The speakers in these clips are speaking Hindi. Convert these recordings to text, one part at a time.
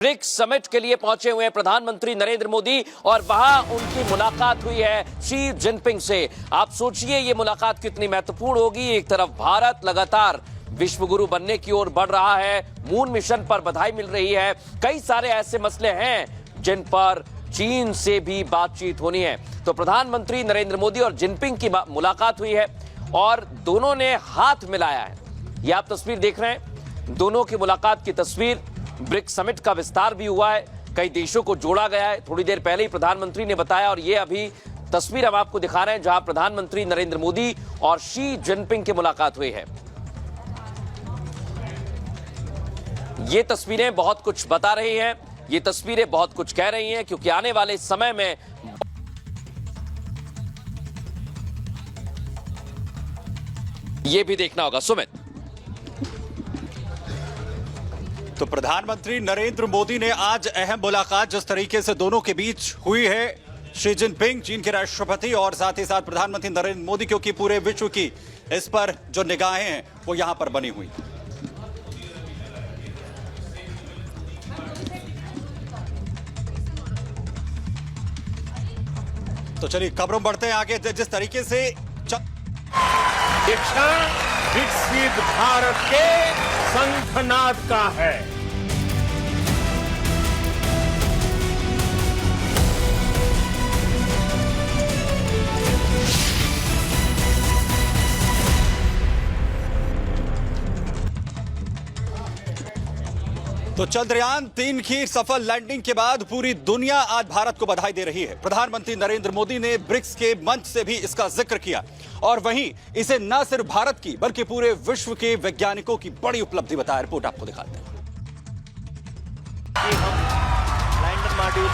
ब्रिक्स समिट के लिए पहुंचे हुए हैं प्रधानमंत्री नरेंद्र मोदी और वहां उनकी मुलाकात हुई है शी जिनपिंग से। आप सोचिए ये मुलाकात कितनी महत्वपूर्ण होगी। एक तरफ भारत लगातार विश्व गुरु बनने की ओर बढ़ रहा है, मून मिशन पर बधाई मिल रही है, कई सारे ऐसे मसले हैं जिन पर चीन से भी बातचीत होनी है। तो प्रधानमंत्री नरेंद्र मोदी और जिनपिंग की मुलाकात हुई है और दोनों ने हाथ मिलाया है। ये आप तस्वीर देख रहे हैं, दोनों की मुलाकात की तस्वीर। ब्रिक्स समिट का विस्तार भी हुआ है, कई देशों को जोड़ा गया है। थोड़ी देर पहले ही प्रधानमंत्री ने बताया और ये अभी तस्वीर हम आपको दिखा रहे हैं जहां प्रधानमंत्री नरेंद्र मोदी और शी जिनपिंग की मुलाकात हुई है। ये तस्वीरें बहुत कुछ बता रही हैं, ये तस्वीरें बहुत कुछ कह रही हैं, क्योंकि आने वाले समय में ये भी देखना होगा। सुमित, तो प्रधानमंत्री नरेंद्र मोदी ने आज अहम मुलाकात जिस तरीके से दोनों के बीच हुई है, शी जिनपिंग चीन के राष्ट्रपति और साथ ही साथ प्रधानमंत्री नरेंद्र मोदी, क्योंकि पूरे विश्व की इस पर जो निगाहें हैं वो यहां पर बनी हुई। तो चलिए खबरों बढ़ते हैं आगे। जिस तरीके से विकसित भारत के संघनाद का है। तो चंद्रयान 3 की सफल लैंडिंग के बाद पूरी दुनिया आज भारत को बधाई दे रही है। प्रधानमंत्री नरेंद्र मोदी ने ब्रिक्स के मंच से भी इसका जिक्र किया और वहीं इसे न सिर्फ भारत की बल्कि पूरे विश्व के वैज्ञानिकों की बड़ी उपलब्धि बताया। रिपोर्ट आपको दिखाते हैं। हम लैंडर मॉड्यूल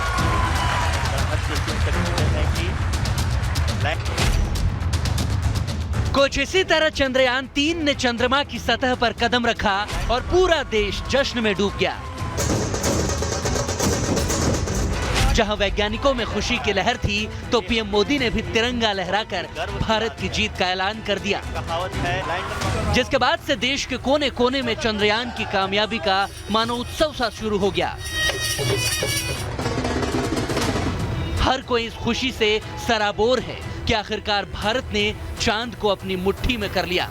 कुछ इसी तरह चंद्रयान 3 ने चंद्रमा की सतह पर कदम रखा और पूरा देश जश्न में डूब गया। जहां वैज्ञानिकों में खुशी की लहर थी तो पीएम मोदी ने भी तिरंगा लहराकर भारत की जीत का ऐलान कर दिया, जिसके बाद से देश के कोने कोने में चंद्रयान की कामयाबी का मानो उत्सव सा शुरू हो गया। हर कोई इस खुशी से सराबोर है कि आखिरकार भारत ने चांद को अपनी मुट्ठी में कर लिया।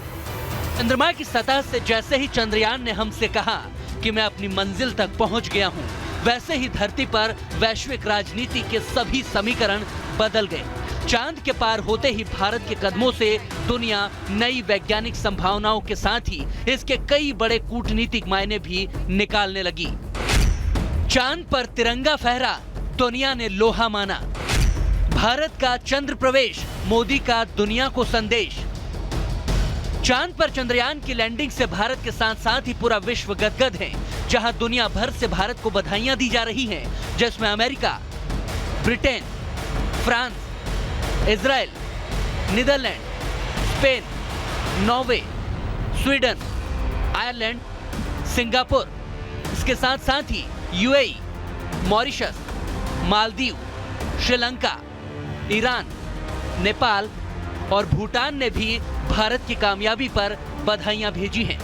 चंद्रमा की सतह से जैसे ही चंद्रयान ने हमसे कहा कि मैं अपनी मंजिल तक पहुंच गया हूं, वैसे ही धरती पर वैश्विक राजनीति के सभी समीकरण बदल गए। चांद के पार होते ही भारत के कदमों से दुनिया नई वैज्ञानिक संभावनाओं के साथ ही इसके कई बड़े कूटनीतिक मायने भी निकालने लगी। चांद पर तिरंगा फहरा, दुनिया ने लोहा माना। भारत का चंद्र प्रवेश, मोदी का दुनिया को संदेश। चांद पर चंद्रयान की लैंडिंग से भारत के साथ साथ ही पूरा विश्व गदगद है, जहां दुनिया भर से भारत को बधाइयां दी जा रही हैं, जिसमें America, Britain, France, Israel, Netherlands, Spain, Norway, Sweden, Ireland, Singapore, इसके साथ साथ ही UAE, Mauritius, Maldives, Sri Lanka, Iran, Nepal और भूटान ने भी भारत की कामयाबी पर बधाइयां भेजी हैं।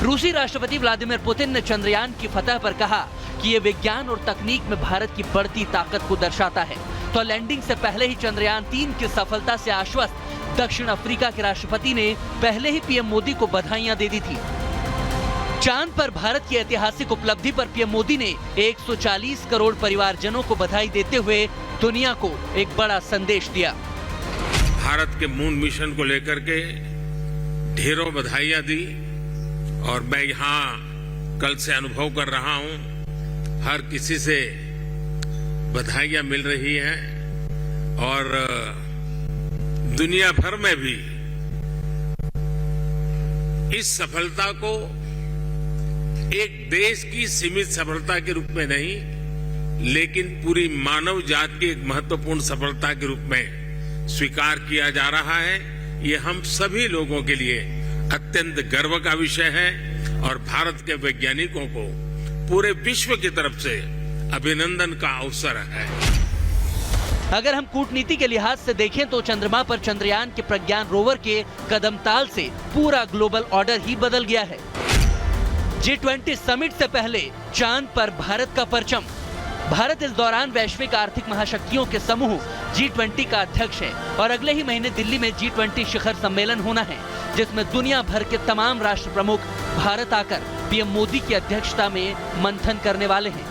रूसी राष्ट्रपति व्लादिमीर पुतिन ने चंद्रयान की फतह पर कहा कि ये विज्ञान और तकनीक में भारत की बढ़ती ताकत को दर्शाता है। तो लैंडिंग से पहले ही चंद्रयान 3 की सफलता से आश्वस्त दक्षिण अफ्रीका के राष्ट्रपति ने पहले ही पीएम मोदी को बधाइयां दे दी थी। चांद पर भारत की ऐतिहासिक उपलब्धि पर पीएम मोदी ने 140 करोड़ परिवारजनों को बधाई देते हुए दुनिया को एक बड़ा संदेश दिया। भारत के मून मिशन को लेकर के ढेरों बधाइयां दी और मैं यहाँ कल से अनुभव कर रहा हूँ, हर किसी से बधाइयां मिल रही हैं और दुनिया भर में भी इस सफलता को एक देश की सीमित सफलता के रूप में नहीं, लेकिन पूरी मानव जाति की एक महत्वपूर्ण सफलता के रूप में स्वीकार किया जा रहा है। ये हम सभी लोगों के लिए अत्यंत गर्व का विषय है और भारत के वैज्ञानिकों को पूरे विश्व की तरफ से अभिनंदन का अवसर है। अगर हम कूटनीति के लिहाज से देखें तो चंद्रमा पर चंद्रयान के प्रज्ञान रोवर के कदमताल से पूरा ग्लोबल ऑर्डर ही बदल गया है। G20 समिट से पहले चांद पर भारत का परचम। भारत इस दौरान वैश्विक आर्थिक महाशक्तियों के समूह G20 का अध्यक्ष है और अगले ही महीने दिल्ली में G20 शिखर सम्मेलन होना है, जिसमें दुनिया भर के तमाम राष्ट्र प्रमुख भारत आकर पीएम मोदी की अध्यक्षता में मंथन करने वाले हैं।